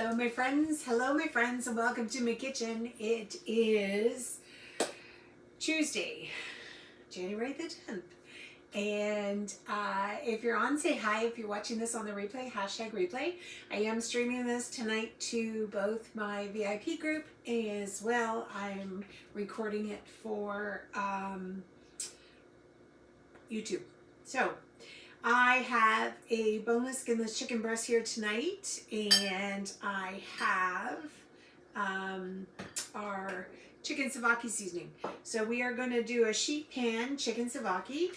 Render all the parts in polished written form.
Hello my friends, and welcome to my kitchen. It is Tuesday, January the 10th. And if you're on, say hi. If you're watching this on the replay, hashtag replay. I am streaming this tonight to both my VIP group as well. I'm recording it for YouTube. So I have a boneless skinless chicken breast here tonight, and I have our chicken Soulvaki seasoning. So we are going to do a sheet pan chicken Soulvaki,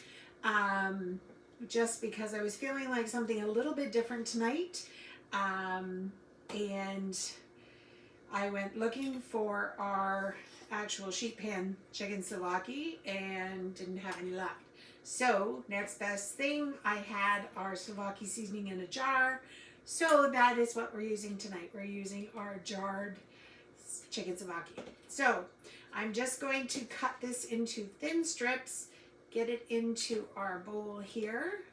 just because I was feeling like something a little bit different tonight, and I went looking for our actual sheet pan chicken Soulvaki and didn't have any luck. So next best thing, I had our Soulvaki seasoning in a jar. So that is what we're using tonight. We're using our jarred chicken Soulvaki. So I'm just going to cut this into thin strips, get it into our bowl here.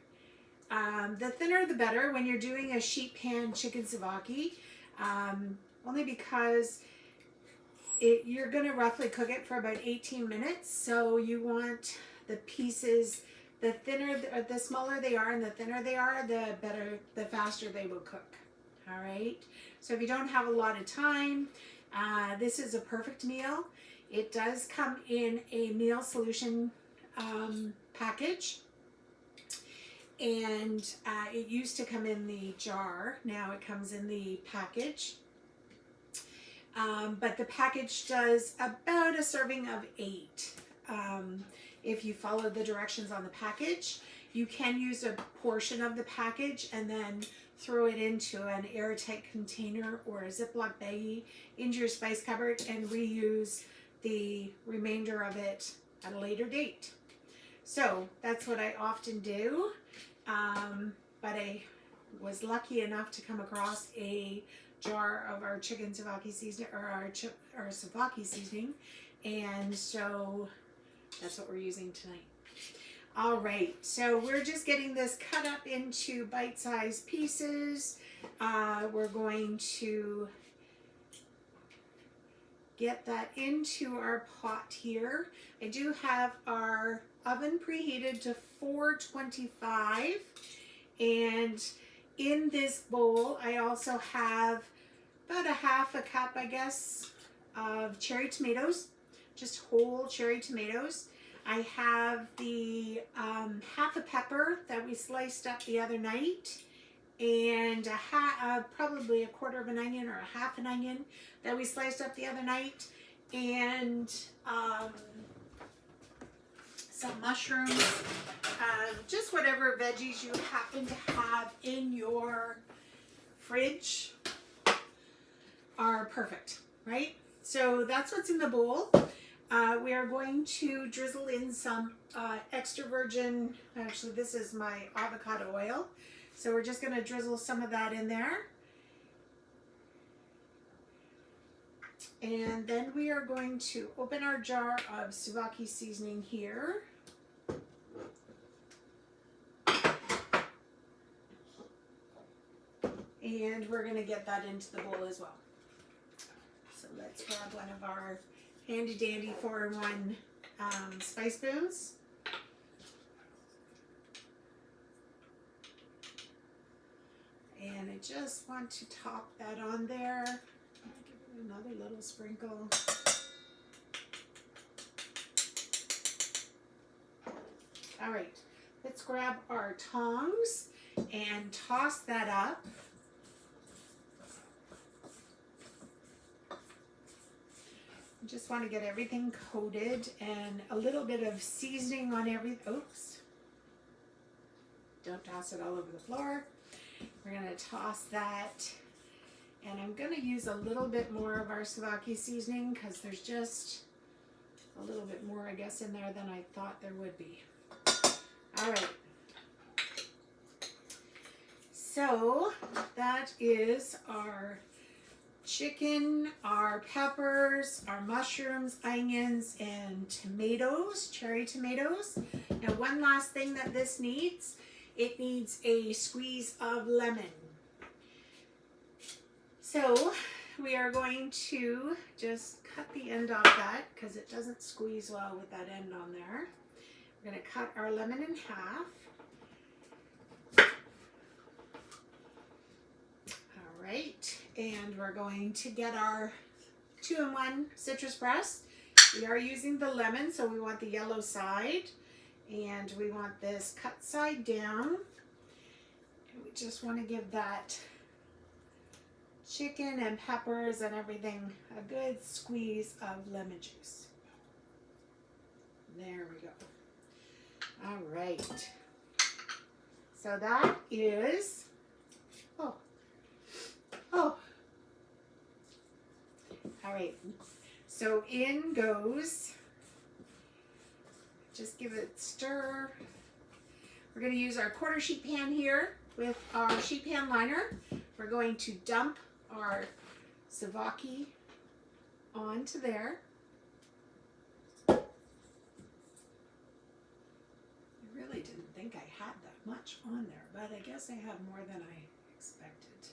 The thinner the better when you're doing a sheet pan chicken Soulvaki, only because you're going to roughly cook it for about 18 minutes. So you want the pieces, the smaller they are and the thinner they are, the better, the faster they will cook. All right. So if you don't have a lot of time, this is a perfect meal. It does come in a meal solution package, and it used to come in the jar. Now it comes in the package. But the package does about a serving of 8. If you follow the directions on the package, you can use a portion of the package and then throw it into an airtight container or a Ziploc baggie into your spice cupboard and reuse the remainder of it at a later date. So that's what I often do, but I was lucky enough to come across a jar of our chicken Soulvaki seasoning, or our Soulvaki seasoning, and so that's what we're using tonight. All right, so we're just getting this cut up into bite-sized pieces. We're going to get that into our pot here. I do have our oven preheated to 425, and in this bowl I also have about a half a cup, I guess, of cherry tomatoes, just whole cherry tomatoes. I have the half a pepper that we sliced up the other night, and probably a quarter of an onion or a half an onion that we sliced up the other night, and some mushrooms, just whatever veggies you happen to have in your fridge are perfect, right? So that's what's in the bowl. We are going to drizzle in some extra virgin, actually this is my avocado oil, so we're just going to drizzle some of that in there. And then we are going to open our jar of Soulvaki seasoning here. And we're going to get that into the bowl as well. So let's grab one of our handy dandy 4-in-1 spice spoons. And I just want to top that on there. I'll give it another little sprinkle. All right, let's grab our tongs and toss that up. Just want to get everything coated and a little bit of seasoning on everything. Oops. Don't toss it all over the floor. We're going to toss that. And I'm going to use a little bit more of our Soulvaki seasoning because there's just a little bit more, I guess, in there than I thought there would be. All right. So that is our chicken, our peppers, our mushrooms, onions, and tomatoes, cherry tomatoes. Now one last thing that this needs, it needs a squeeze of lemon. So we are going to just cut the end off that because it doesn't squeeze well with that end on there. We're going to cut our lemon in half. All right, and we're going to get our 2-in-1 citrus press. We are using the lemon, so we want the yellow side, and we want this cut side down. And we just want to give that chicken and peppers and everything a good squeeze of lemon juice. There we go. All right. So that is, oh. All right. So in goes, just give it a stir. We're going to use our quarter sheet pan here with our sheet pan liner. We're going to dump our Soulvaki onto there. I really didn't think I had that much on there, but I guess I have more than I expected.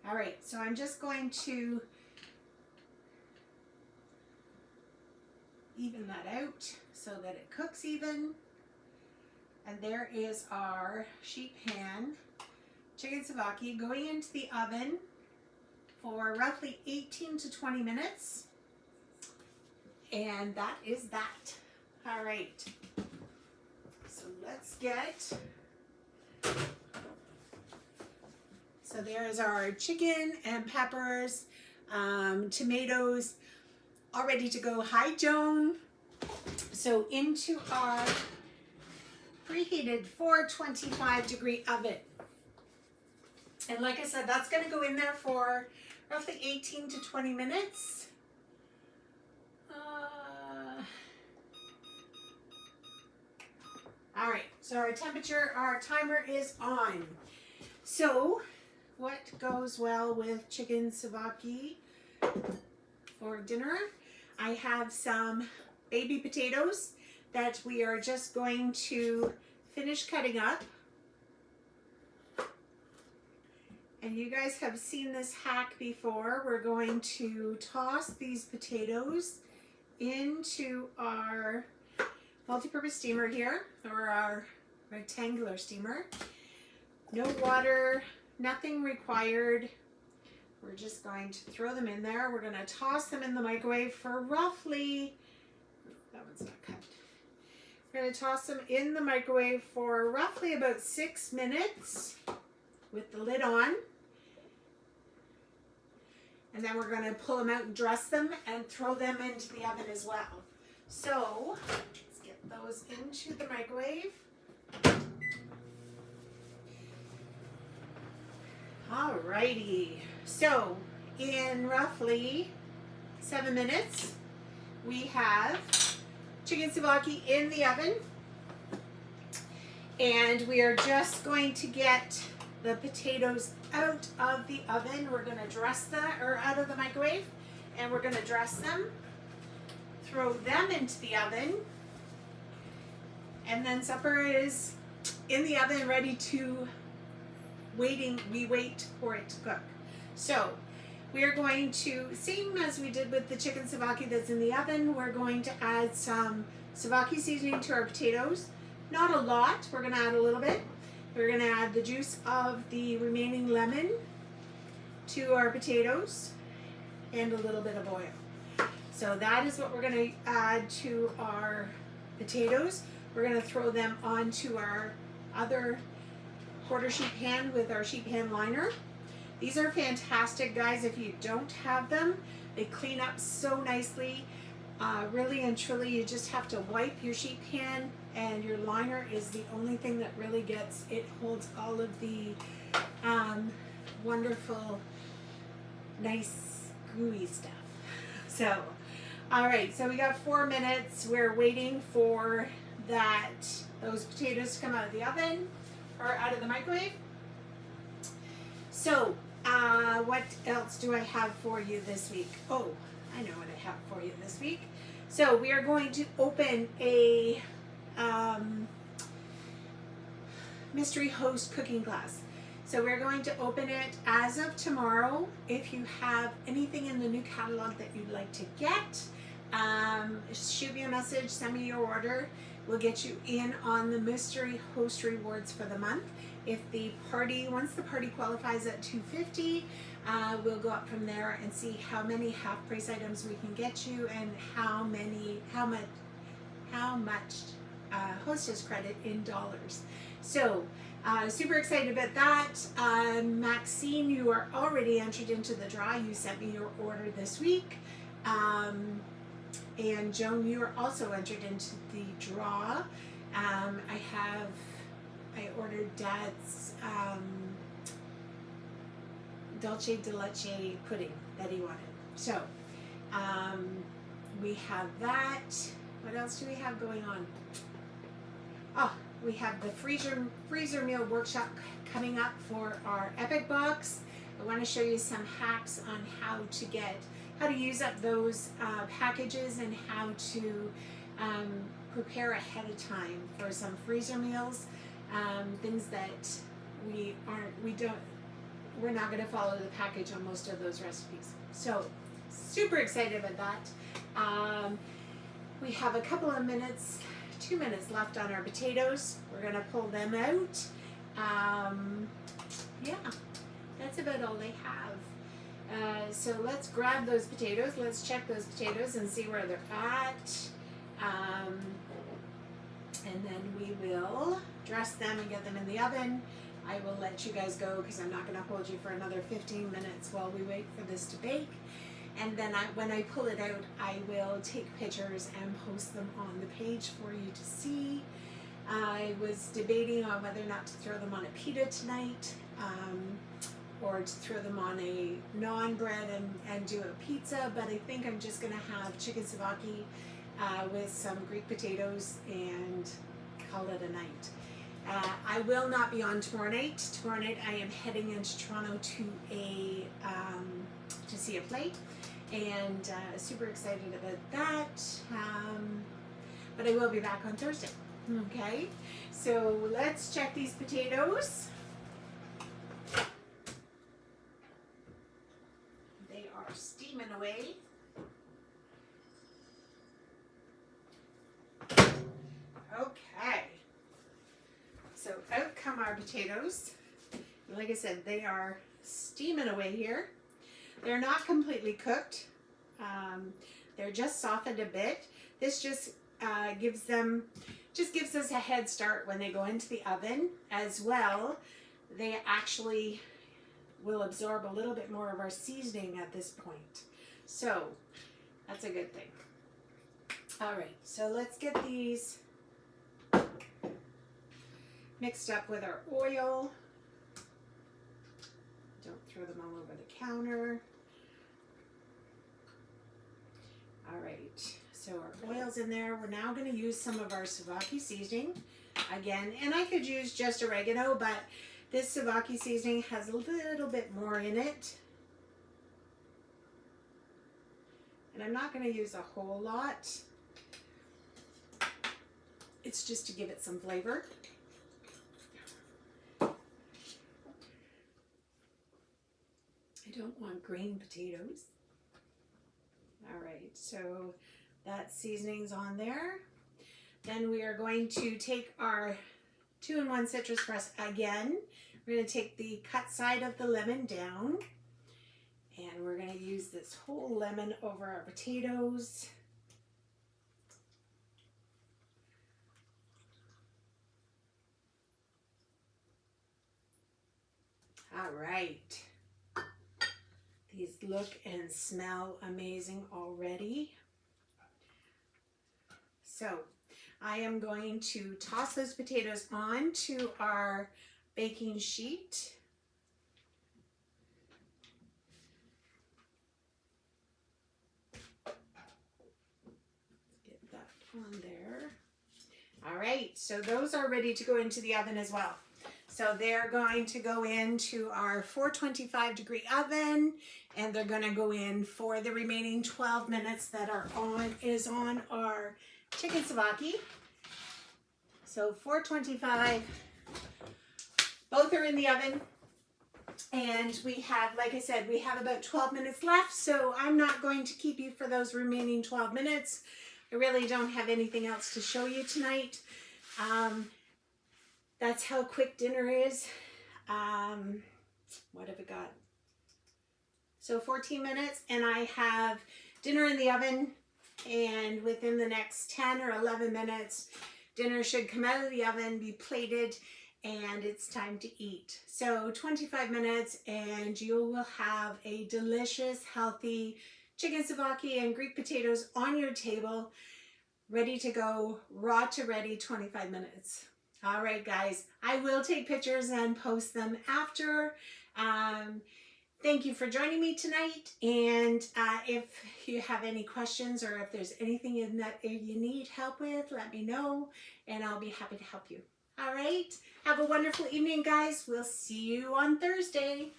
All right, so I'm just going to even that out so that it cooks even. And there is our sheet pan chicken Soulvaki going into the oven for roughly 18 to 20 minutes. And that is that. All right. So let's get, so there's our chicken and peppers, tomatoes, all ready to go. Hi, Joan. So into our preheated 425-degree oven. And like I said, that's going to go in there for roughly 18 to 20 minutes. All right, so our temperature, our timer is on. So what goes well with chicken Soulvaki for dinner? I have some baby potatoes that we are just going to finish cutting up. And you guys have seen this hack before. We're going to toss these potatoes into our multi-purpose steamer here, or our rectangular steamer. No water, nothing required. We're just going to throw them in there. We're going to toss them in the microwave for roughly, that one's not cut. We're going to toss them in the microwave for roughly about 6 minutes with the lid on. And then we're going to pull them out and dress them and throw them into the oven as well. So let's get those into the microwave. Alrighty. So in roughly 7 minutes, we have chicken Soulvaki in the oven. And we are just going to get the potatoes out of the oven. We're going to dress them, or out of the microwave, and we're going to dress them, throw them into the oven, and then supper is in the oven ready to we wait for it to cook. So we are going to, same as we did with the chicken Soulvaki that's in the oven, we're going to add some Soulvaki seasoning to our potatoes. Not a lot, we're going to add a little bit. We're going to add the juice of the remaining lemon to our potatoes and a little bit of oil. So that is what we're going to add to our potatoes. We're going to throw them onto our other quarter sheet pan with our sheet pan liner. These are fantastic, guys. If you don't have them, they clean up so nicely. Really and truly, you just have to wipe your sheet pan, and your liner is the only thing that really gets, it holds all of the wonderful, nice, gooey stuff. So, all right, so we got 4 minutes. We're waiting for those potatoes to come out of the oven or out of the microwave. So, what else do I have for you this week? Oh, I know what I have for you this week. So we are going to open a mystery host cooking class. So we're going to open it as of tomorrow. If you have anything in the new catalog that you'd like to get, shoot me a message, send me your order. We'll get you in on the mystery host rewards for the month. If the party, once the party qualifies at $250, we'll go up from there and see how many half price items we can get you and how much hostess credit in dollars. So super excited about that. Maxine, you are already entered into the draw. You sent me your order this week. And Joan, you are also entered into the draw. I ordered Dad's Dolce de Leche pudding that he wanted. So we have that. What else do we have going on? Oh, we have the freezer meal workshop coming up for our Epic box. I want to show you some hacks on how to use up those packages and how to prepare ahead of time for some freezer meals, things that we're not going to follow the package on most of those recipes. So super excited about that. We have a couple of minutes, 2 minutes left on our potatoes. We're going to pull them out. Yeah, that's about all they have. So let's grab those potatoes. Let's check those potatoes and see where they're at. And then we will dress them and get them in the oven. I will let you guys go because I'm not going to hold you for another 15 minutes while we wait for this to bake. And then when I pull it out, I will take pictures and post them on the page for you to see. I was debating on whether or not to throw them on a pita tonight, or to throw them on a naan bread and do a pizza, but I think I'm just going to have chicken souvlaki with some Greek potatoes and call it a night. I will not be on tomorrow night. Tomorrow night I am heading into Toronto to see a play, and super excited about that. But I will be back on Thursday. Okay, so let's check these potatoes. They are steaming away. Okay, so out come our potatoes. Like I said, they are steaming away here. They're not completely cooked. They're just softened a bit. This just gives us a head start when they go into the oven. As well, they actually will absorb a little bit more of our seasoning at this point. So that's a good thing. All right, so let's get these mixed up with our oil. Don't throw them all over the counter. All right, so our oil's in there. We're now going to use some of our Soulvaki seasoning again, and I could use just oregano, but this Soulvaki seasoning has a little bit more in it. And I'm not going to use a whole lot. It's just to give it some flavor. I don't want green potatoes. All right, so that seasoning's on there. Then we are going to take our 2-in-1 citrus press again. We're going to take the cut side of the lemon down, and we're going to use this whole lemon over our potatoes. All right. These look and smell amazing already. So I am going to toss those potatoes onto our baking sheet. Get that on there. All right, so those are ready to go into the oven as well. So they're going to go into our 425 degree oven, and they're going to go in for the remaining 12 minutes that are on our chicken souvlaki. So 425, both are in the oven. And we have, like I said, we have about 12 minutes left, so I'm not going to keep you for those remaining 12 minutes. I really don't have anything else to show you tonight. That's how quick dinner is. What have we got? So 14 minutes, and I have dinner in the oven, and within the next 10 or 11 minutes, dinner should come out of the oven, be plated, and it's time to eat. So 25 minutes and you will have a delicious, healthy chicken souvlaki and Greek potatoes on your table, ready to go, raw to ready, 25 minutes. All right, guys, I will take pictures and post them after. Thank you for joining me tonight. And if you have any questions or if there's anything in that you need help with, let me know and I'll be happy to help you. All right. Have a wonderful evening, guys. We'll see you on Thursday.